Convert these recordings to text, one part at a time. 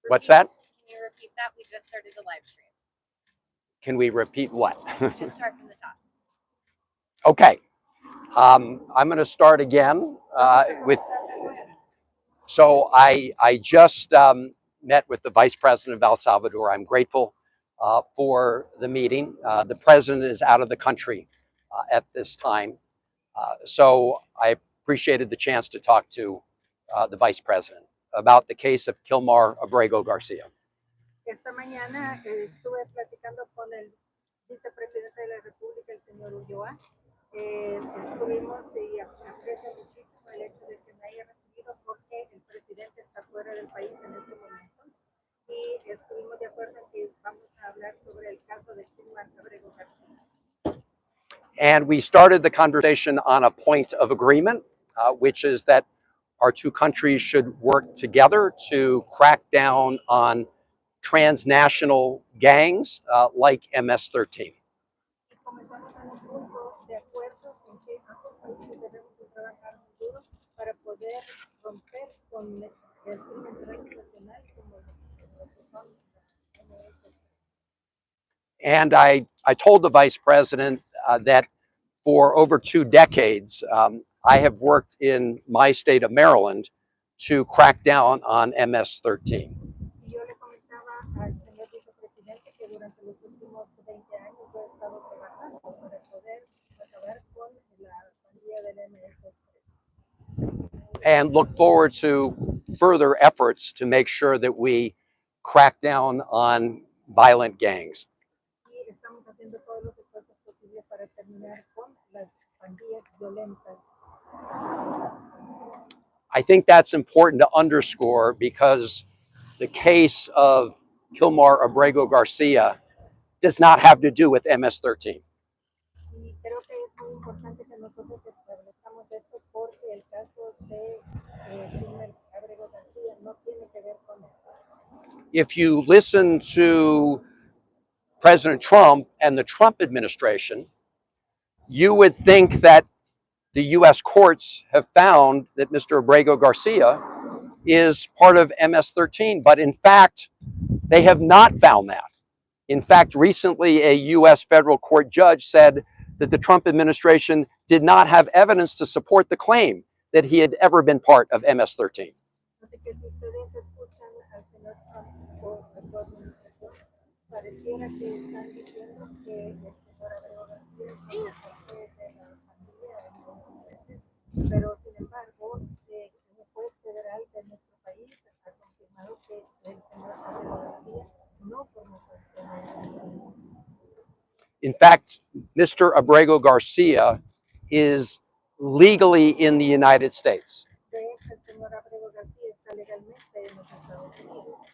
What's that? Can you repeat that? We just started the live stream. Can we repeat what? Just start from the top. Okay. I'm going to start again with. So I just met with the Vice President of El Salvador. I'm grateful for the meeting. The president is out of the country at this time. So I appreciated the chance to talk to the Vice President about the case of Kilmar Abrego Garcia. Esta mañana estuve platicando con el vicepresidente de la República, el señor Ulloa. Estuvimos y aprecio muchísimo el hecho de que me haya recibido porque el presidente está fuera del país en este momento. Y estuvimos de acuerdo en que vamos a hablar sobre el caso de Kilmar Abrego Garcia. And we started the conversation on a point of agreement, which is that our two countries should work together to crack down on transnational gangs like MS-13. Y comenzamos en un punto de acuerdo en que ambos países debemos de trabajar muy duro para poder romper con el crimen transnacional como lo que son. And I told the Vice President that for over 2 decades, I have worked in my state of Maryland to crack down on MS-13. Y yo le comentaba al señor vicepresidente que durante los últimos 20 años yo he estado trabajando para poder acabar con la pandilla del MS-13. And look forward to further efforts to make sure that we crack down on violent gangs. Y estamos haciendo todos los esfuerzos posibles para terminar con las pandillas violentas. I think that's important to underscore because the case of Kilmar Abrego Garcia does not have to do with MS-13. Y creo que es muy importante que nosotros establezcamos esto porque el caso de Kilmar Abrego García no tiene que ver con eso. If you listen to President Trump and the Trump administration, you would think that the U.S. courts have found that Mr. Abrego Garcia is part of MS-13, but in fact, they have not found that. In fact, recently a U.S. federal court judge said that the Trump administration did not have evidence to support the claim that he had ever been part of MS-13. Así que si ustedes escuchan al señor Trump o a su administración, pareciera que están diciendo que el señor Abrego García es parte de la pandilla, pero sin embargo, el juez federal de nuestro país ha confirmado que el señor Abrego García no formó parte de la pandilla. In fact, Mr. Abrego Garcia is legally in the United States. De hecho, el señor Abrego García está legalmente en los Estados Unidos.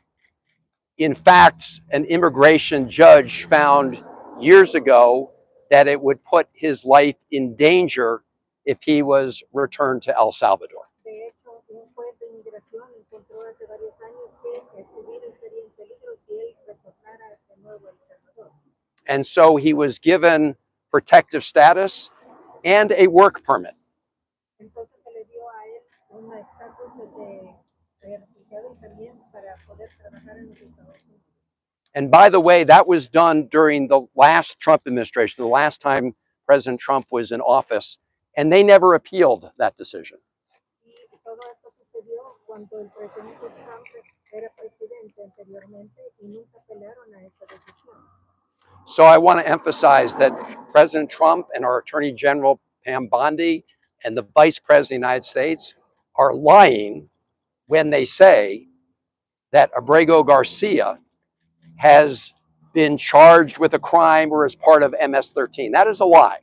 In fact, an immigration judge found years ago that it would put his life in danger if he was returned to El Salvador. De hecho, un juez de inmigración encontró hace varios años que su vida estaría en peligro si él retornara de nuevo a El Salvador. And so he was given protective status and a work permit. Entonces se le dio a él un estatus de refugiado y también para poder trabajar en los Estados Unidos. And by the way, that was done during the last Trump administration, the last time President Trump was in office, and they never appealed that decision. Y todo esto sucedió cuando el presidente Trump era presidente anteriormente y nunca apelaron a esta decisión. So I want to emphasize that President Trump and our Attorney General Pam Bondi and the Vice President of the United States are lying when they say that Abrego Garcia has been charged with a crime or is part of MS-13. That is a lie.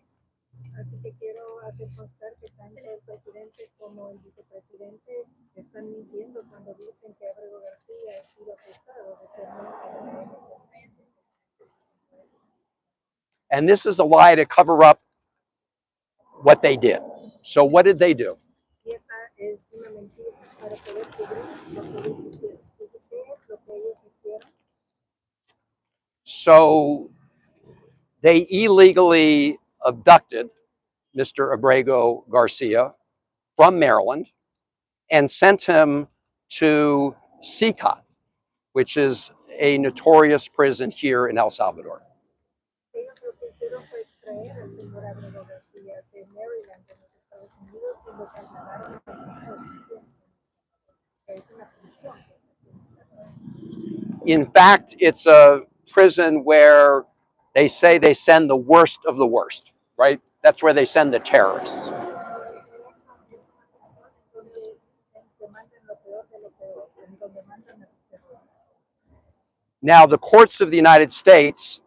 Así que quiero hacer constar que tanto el presidente como el vicepresidente están mintiendo cuando dicen que Abrego García ha sido acusado de ser miembro de And this is a lie to cover up what they did. So what did they do? Y esta es una mentira para poder cubrir lo que ellos hicieron. ¿Y qué es lo que ellos hicieron? So they illegally abducted Mr. Abrego Garcia from Maryland and sent him to CICA, which is a notorious prison here in El Salvador. Ellos lo que hicieron fue extraer al señor Abrego García de Maryland, en los Estados Unidos, y lo trasladaron a prisión, que es una prisión. In fact, it's a prison where they say they send the worst of the worst, right? That's where they send the terrorists. Now, the courts of the United States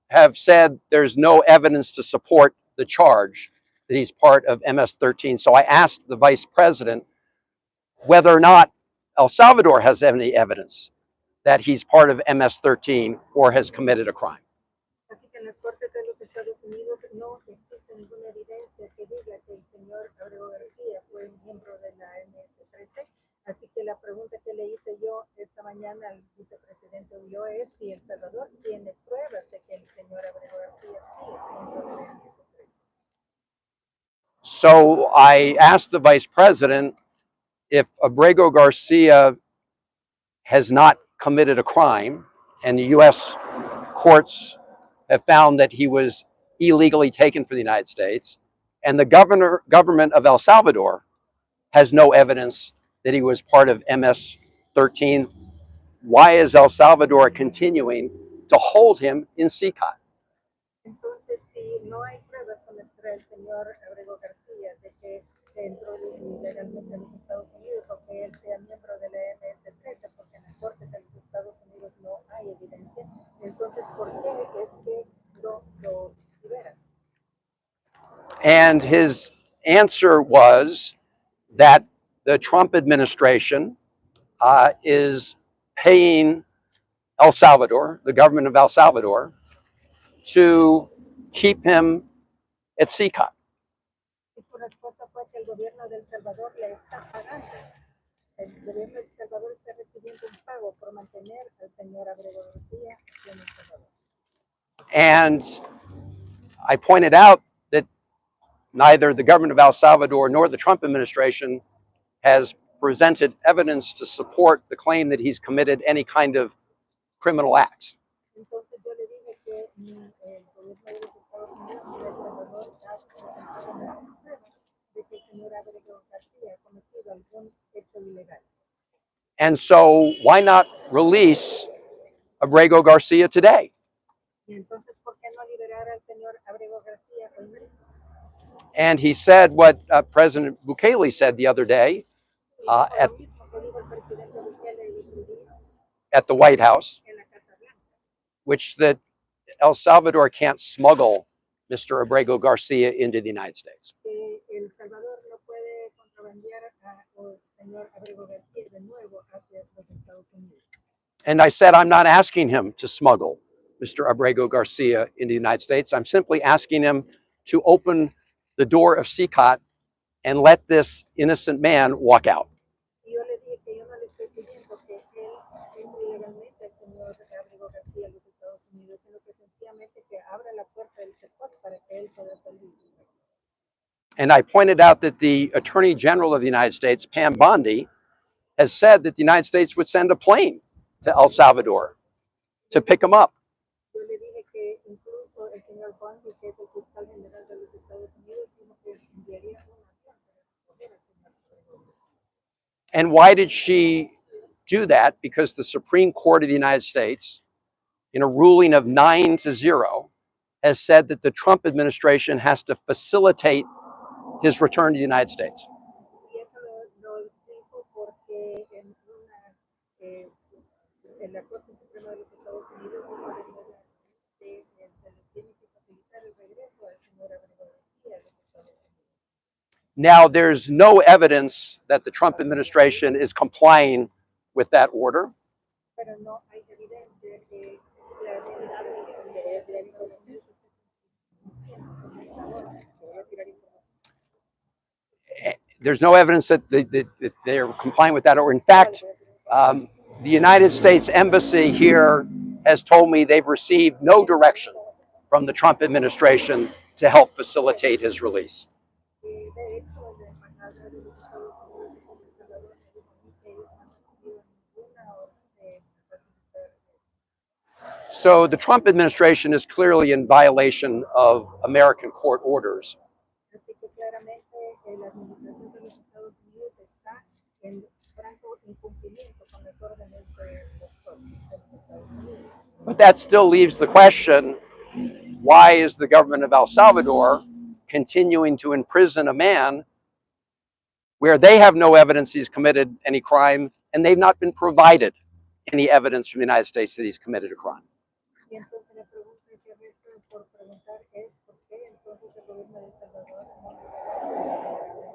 have said there's no evidence to support the charge that he's part of MS-13. So I asked the vice president whether or not El Salvador has any evidence that he's part of MS-13 or has committed a crime. Así que en las cortes de los Estados Unidos no existe ninguna evidencia que diga que el señor Abrego García fue miembro de la MS-13. Así que la pregunta que le hice yo esta mañana al vicepresidente Ulloa es si El Salvador tiene pruebas de que el señor Abrego García sí es miembro de la MS-13. So I asked the vice president if Abrego Garcia has not committed a crime and the U.S. courts have found that he was illegally taken from the United States, and the government of El Salvador has no evidence that he was part of MS-13, why is El Salvador continuing to hold him in CICA? Entonces, si no hay pruebas contra el señor Abrego García de que entró ilegalmente a los Estados Unidos o que él sea miembro de la MS-13, porque en las cortes de los Estados Unidos no hay evidencia, entonces, ¿por qué es que lo liberan? And his answer was that the Trump administration is paying El Salvador, the government of El Salvador, to keep him at CICA. Y su respuesta fue que el gobierno de El Salvador le está pagando. El gobierno de El Salvador está recibiendo un pago por mantener al señor Abrego García en El Salvador. And I pointed out that neither the government of El Salvador nor the Trump administration has presented evidence to support the claim that he's committed any kind of criminal acts. Entonces yo le dije que ni el gobierno de los Estados Unidos ni El Salvador ha presentado ninguna prueba de que el señor Abrego García ha cometido algún hecho ilegal. And so why not release Abrego Garcia today? Y entonces, ¿por qué no liberar al señor Abrego García hoy mismo? And he said what President Bukele said the other day at the White House, which that El Salvador can't smuggle Mr. Abrego Garcia into the United States. El Salvador no puede contrabandear al señor Abrego García de nuevo hacia los Estados Unidos. And I said, I'm not asking him to smuggle Mr. Abrego Garcia into the United States. I'm simply asking him to open the door of CICAT and let this innocent man walk out. Yo le dije que yo no le estoy pidiendo que él entre ilegalmente al señor Abrego García a los Estados Unidos, sino que sencillamente que abra la puerta del CEPOT para que él pueda salir. And I pointed out that the Attorney General of the United States, Pam Bondi, has said that the United States would send a plane to El Salvador to pick him up. Yo le dije que incluso el señor Bondi, que es el fiscal general de los Estados Unidos, dijo que enviaría un avión para recoger al señor Abrego. And why did she do that? Because the Supreme Court of the United States, in a ruling of 9-0, has said that the Trump administration has to facilitate his return to the United States. Y eso lo dijo porque en la Corte Suprema de los Estados Unidos se tiene que facilitar el regreso al señor Abrego García a los Estados Unidos. Now, there's no evidence that the Trump administration is complying with that order. Pero no hay evidencia que la información There's no evidence that they're complying with that order. In fact, the United States Embassy here has told me they've received no direction from the Trump administration to help facilitate his release. de hecho, la embajada de los Estados Unidos en El Salvador me dijo a mí que ellos no han recibido ninguna orden de So the Trump administration is clearly in violation of American court orders. Así que claramente la administración de los Estados Unidos está en franco incumplimiento con las órdenes de los Estados Unidos. But that still leaves the question, why is the government of El Salvador continuing to imprison a man where they have no evidence he's committed any crime and they've not been provided any evidence from the United States that he's committed a crime? Y entonces la pregunta que resta por preguntar es por qué entonces el gobierno de El Salvador no le da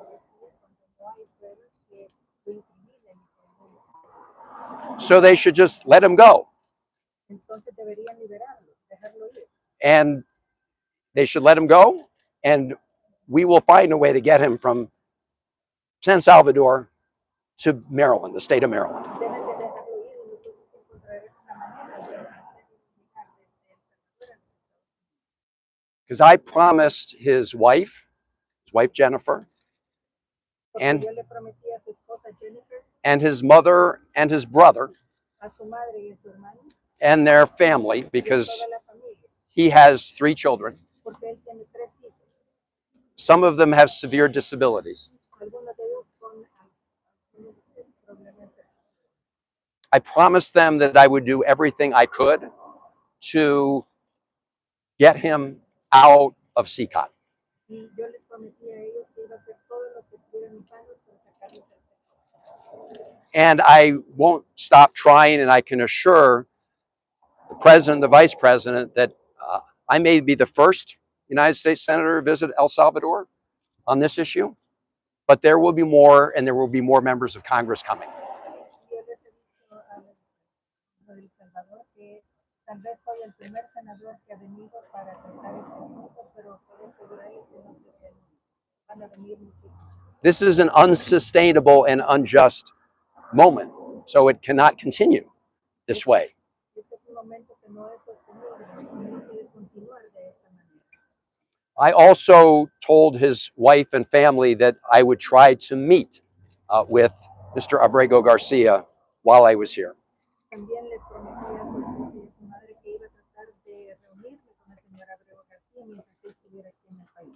cuando no hay pruebas que lo incriminen. So they should just let him go. Entonces deberían liberarlo, dejarlo ir. And they should let him go, and we will find a way to get him from San Salvador to Maryland, the state of Maryland. Deben de dejarlo ir y nosotros encontraremos una manera de hacerlo llegar desde El Salvador. Because I promised his wife Jennifer, Porque and yo le prometí a su esposa Jennifer, and his mother and his brother a su madre y a su hermano, and their family, y a because toda la familia, he has 3 children. porque él tiene 3 hijos. Some of them have severe disabilities. Algunos de ellos con algunos problemas. I promised them that I would do everything I could to get him out of CCOT. Y yo les prometí a ellos que iba a hacer todo lo que estuviera en mis manos para sacarlos del sector. And I won't stop trying, and I can assure the president, the vice president, that I may be the first United States senator to visit El Salvador on this issue, but there will be more, and there will be more members of Congress coming. Yo les he dicho a El Salvador que tal vez soy el primer senador que ha venido para tratar este asunto, pero puedo asegurarles que no se van a venir muchísimos. This is an unsustainable and unjust moment, so it cannot continue this way. Este es un momento que no es sostenible, no puede continuar de esta manera. I also told his wife and family that I would try to meet with Mr. Abrego Garcia while I was here. También les prometí a su esposa y a su madre que iba a tratar de reunirme con el señor Abrego García mientras él estuviera aquí en el país.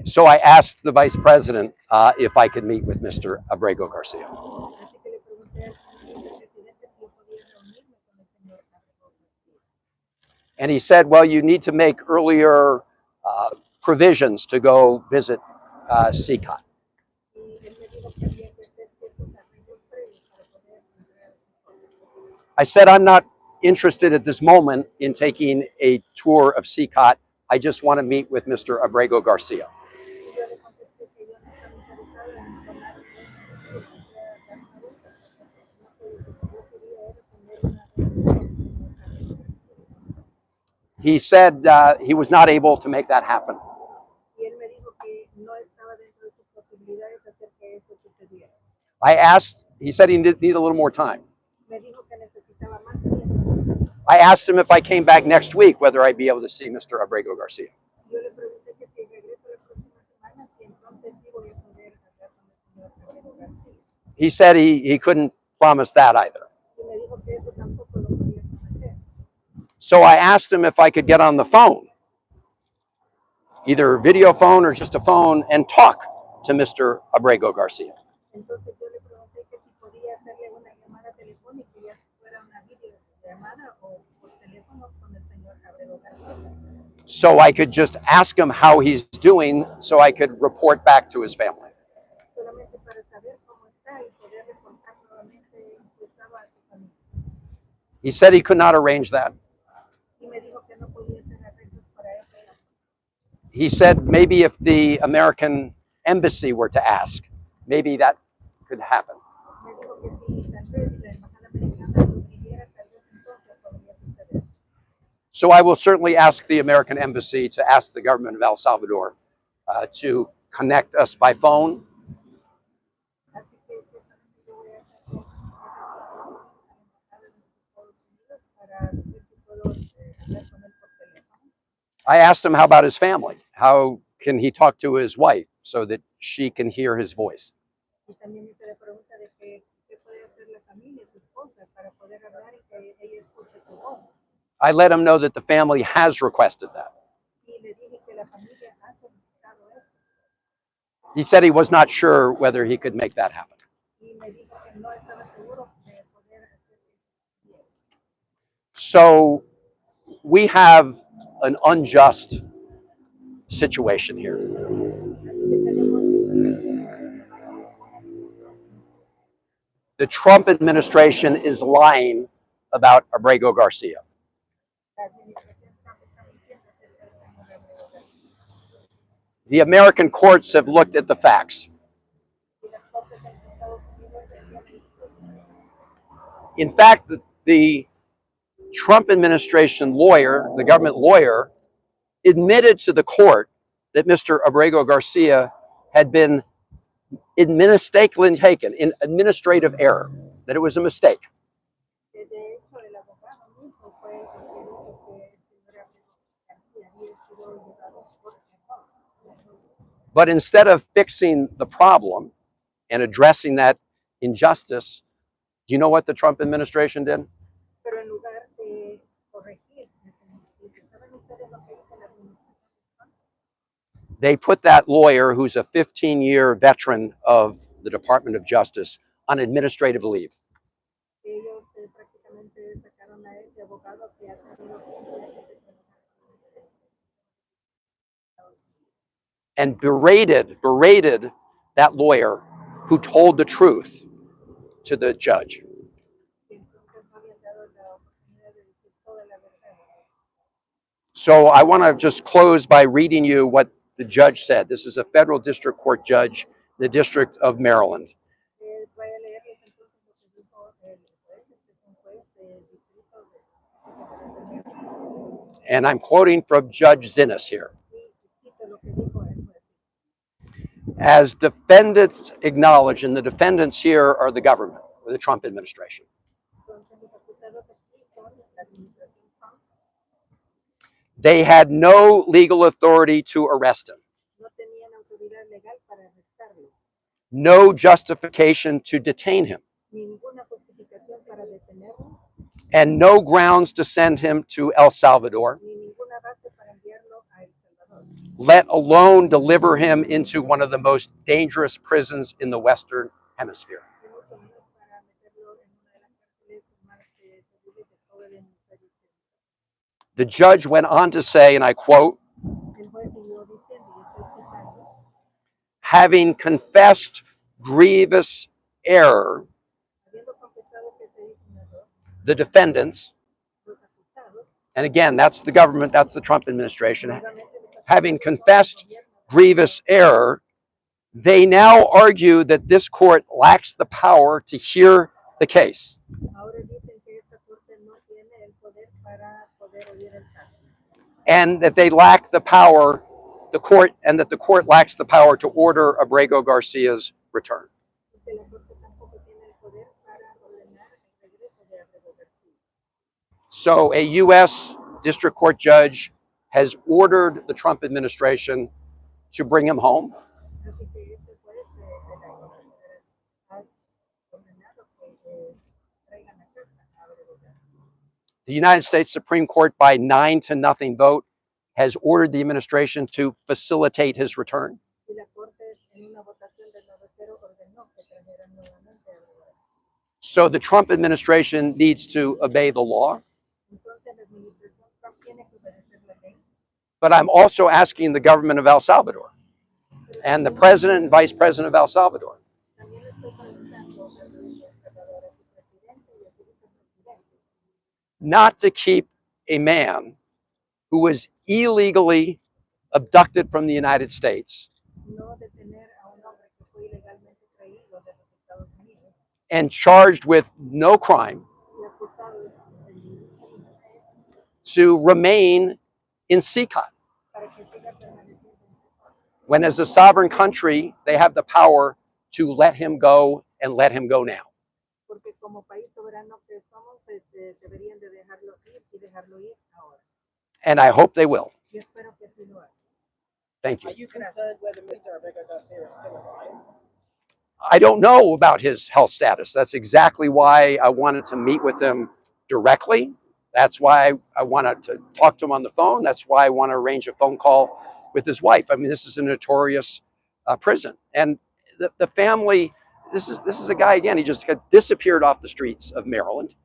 So I asked the vice president if I could meet with Mr. Abrego Garcia. Así que le pregunté al señor vicepresidente si yo podía reunirme con el señor Abrego García. And he said, well, you need to make earlier provisions to go visit CCOT. Y él me dijo que había que hacer ciertos arreglos previos para poder entrar a CCOT. I said, I'm not interested at this moment in taking a tour of CCOT. I just want to meet with Mr. Abrego Garcia. Y yo le contesté que yo no estaba interesada en tomar un tour, o sea, dar una vuelta, sino que lo que yo quería era tener una reunión con el señor Abrego García. He said he was not able to make that happen. Y él me dijo que no estaba dentro de sus posibilidades hacer que eso sucediera. I asked, he said he need a little more time. Me dijo que necesitaba más tiempo. I asked him if I came back next week, whether I'd be able to see Mr. Abrego Garcia. Yo le pregunté que si regreso la próxima semana, si entonces sí voy a poder hablar con el señor Abrego García. He said he couldn't promise that either. Y me dijo que eso tampoco lo podía prometer. So I asked him if I could get on the phone, either video phone or just a phone, and talk to Mr. Abrego Garcia. Entonces yo le pregunté que si podía hacerle una llamada telefónica, ya fuera una videollamada o por teléfono con el señor Abrego García. So I could just ask him how he's doing so I could report back to his family. Solamente para saber cómo está y poder reportar nuevamente cómo estaba a su familia. He said he could not arrange that. Y me dijo que no podía hacer arreglos para eso. He said maybe if the American embassy were to ask, maybe that could happen. Me dijo que si tal vez la embajada americana lo pidiera, tal vez entonces podría suceder. So I will certainly ask the American embassy to ask the government of El Salvador to connect us by phone. Así que ciertamente yo voy a hacer la embajada de los Estados Unidos para ver si puedo hablar con él por teléfono. I asked him how about his family? How can he talk to his wife so that she can hear his voice. Y también se le pregunta de qué puede hacer la familia, su esposa, para poder hablar y que ella escuche tu voz. I let him know that the family has requested that. Y le dije que la familia ha solicitado eso. He said he was not sure whether he could make that happen. Y me dijo que no estaba seguro de poder hacer eso. So we have an unjust situation here. The Trump administration is lying about Abrego Garcia. The American courts have looked at the facts. In fact, the Trump administration lawyer, the government lawyer, admitted to the court that Mr. Abrego Garcia had been mistakenly taken in administrative error, that it was a mistake. But instead of fixing the problem and addressing that injustice, do you know what the Trump administration did? They put that lawyer, who's a 15-year veteran of the Department of Justice, on administrative leave. And berated that lawyer who told the truth to the judge. So I want to just close by reading you what the judge said. This is a federal district court judge in the District of Maryland. And I'm quoting from Judge Zinnes here. As defendants acknowledge, and the defendants here are the government, or the Trump administration, they had no legal authority to arrest him, no justification to detain him, and no grounds to send him to El Salvador, let alone deliver him into one of the most dangerous prisons in the Western Hemisphere. The judge went on to say, and I quote, having confessed grievous error, the defendants, and again, that's the government, that's the Trump administration, having confessed grievous error, they now argue that this court lacks the power to hear the case. And that they lack the power, the court lacks the power to order Abrego Garcia's return. So a U.S. district court judge has ordered the Trump administration to bring him home. The United States Supreme Court, by 9-0 vote, has ordered the administration to facilitate his return. So the Trump administration needs to obey the law. But I'm also asking the government of El Salvador and the president and vice president of El Salvador not to keep a man who was illegally abducted from the United States and charged with no crime to remain in CCOT, when as a sovereign country, they have the power to let him go and let him go now. And I hope they will. Thank you. Are you concerned whether Mr. Abrego Garcia is still alive? I don't know about his health status. That's exactly why I wanted to meet with him directly. That's why I wanted to talk to him on the phone. That's why I want to arrange a phone call with his wife. I mean, this is a notorious prison, and the family. This is a guy again. He just got disappeared off the streets of Maryland.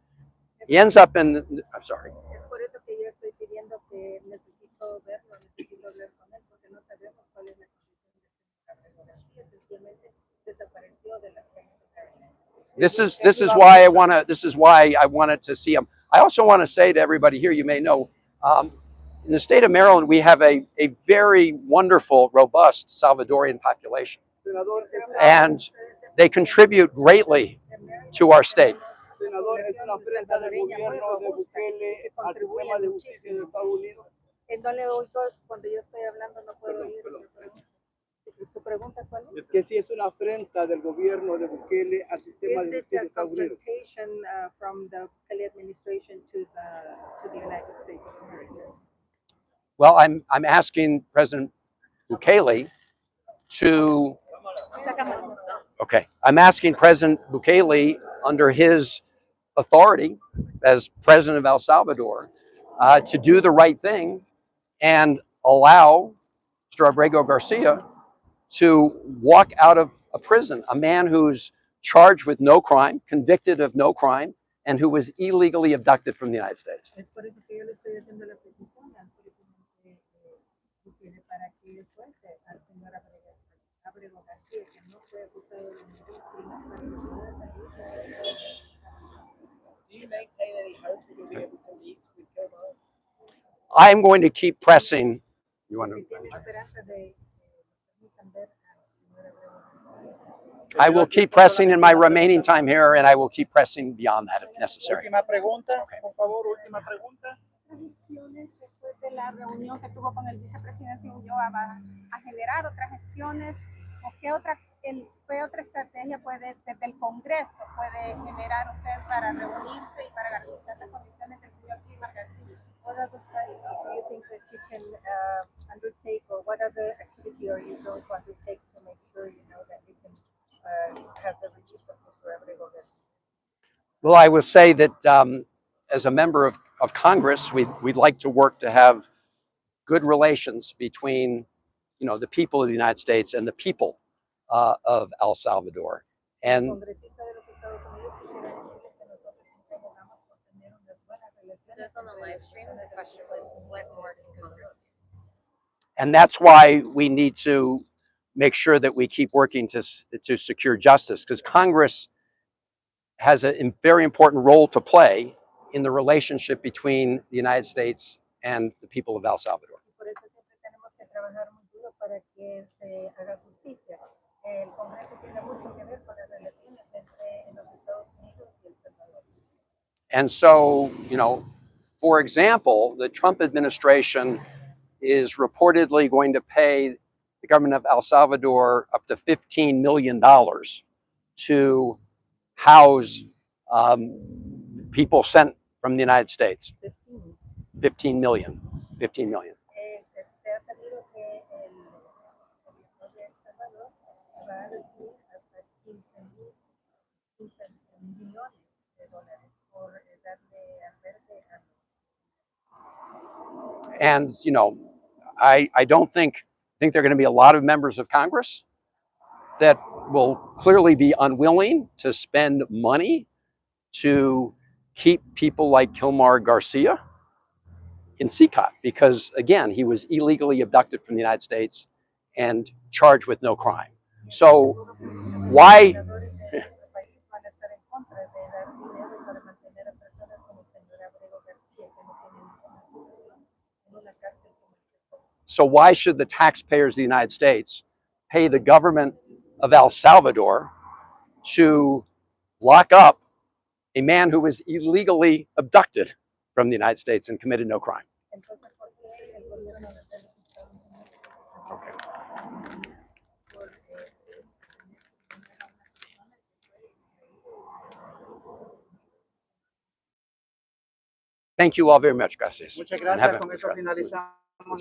He ends up in. I'm sorry. Es por eso que yo estoy pidiendo que necesito verlo, necesito hablar con él, porque no sabemos cuál es la condición de Abrego García. Sencillamente desapareció de la cárcel. This is why I want to. This is why I wanted to see him. I also want to say to everybody here, you may know, in the state of Maryland, we have a very wonderful, robust Salvadorian population, and they contribute greatly to our state. Senador, es una afrenta del gobierno de Bukele al sistema de justicia de Estados Unidos. No le oigo cuando yo estoy hablando, no puedo oír. ¿Su pregunta cuál es? Es que si es una afrenta del gobierno de Bukele al sistema de Is it justicia a de Estados Unidos. confrontation from the Bukele administration to the United States of America? Well, I'm asking President Bukele to. Okay, I'm asking President Bukele under his authority as president of El Salvador to do the right thing and allow Mr. Abrego Garcia to walk out of a prison, a man who's charged with no crime, convicted of no crime, and who was illegally abducted from the United States. Es por eso que yo le estoy haciendo la petición al presidente Bukele para que suelte al señor Abrego García, que no fue acusado de ningún crimen, para que pueda salir. Do you maintain any hope that you'll be able to meet with Kilmar? I'm going to keep pressing. You want to? Tiene esperanza de permitan ver al señor Abrego García. I will keep pressing in my remaining time here, and I will keep pressing beyond that if necessary. Última pregunta, por favor, última pregunta. Gestiones después de la reunión que tuvo con el vicepresidente Ulloa va a generar otras gestiones o qué otra estrategia puede desde el Congreso puede generar usted para reunirse y para garantizar las condiciones del señor Kilmar García. What other strategy do you think that you can undertake, or what other activity are you going to undertake to make sure you know that you can have the release of Mr. Abrego Garcia? Well, I will say that as a member of Congress, we'd like to work to have good relations between, the people of the United States and the people of El Salvador. And Congresista de los Estados Unidos, quisiera decirles que nosotros siempre abogamos por tener unas buenas relaciones Just on the live stream, the question was, what more can Congress do? And that's why we need to make sure that we keep working to secure justice, because Congress has a very important role to play in the relationship between the United States and the people of El Salvador. Por eso siempre tenemos que trabajar muy duro para que se haga justicia. El Congreso tiene mucho que ver con las relaciones entre los Estados Unidos y El Salvador. And so, for example, the Trump administration is reportedly going to pay the government of El Salvador up to $15 million to house people sent from the United States. 15 million. Se ha sabido que el gobierno de El Salvador va a recibir hasta 15 millones de dólares por darle albergue a And, I don't think there are going to be a lot of members of Congress that will clearly be unwilling to spend money to keep people like Kilmar Garcia in CCOT, because again, he was illegally abducted from the United States and charged with no crime. So why? So why should the taxpayers of the United States pay the government of El Salvador to lock up a man who was illegally abducted from the United States and committed no crime? Thank you all very much, gracias. Muchas And have gracias. a- Con eso finalizamos.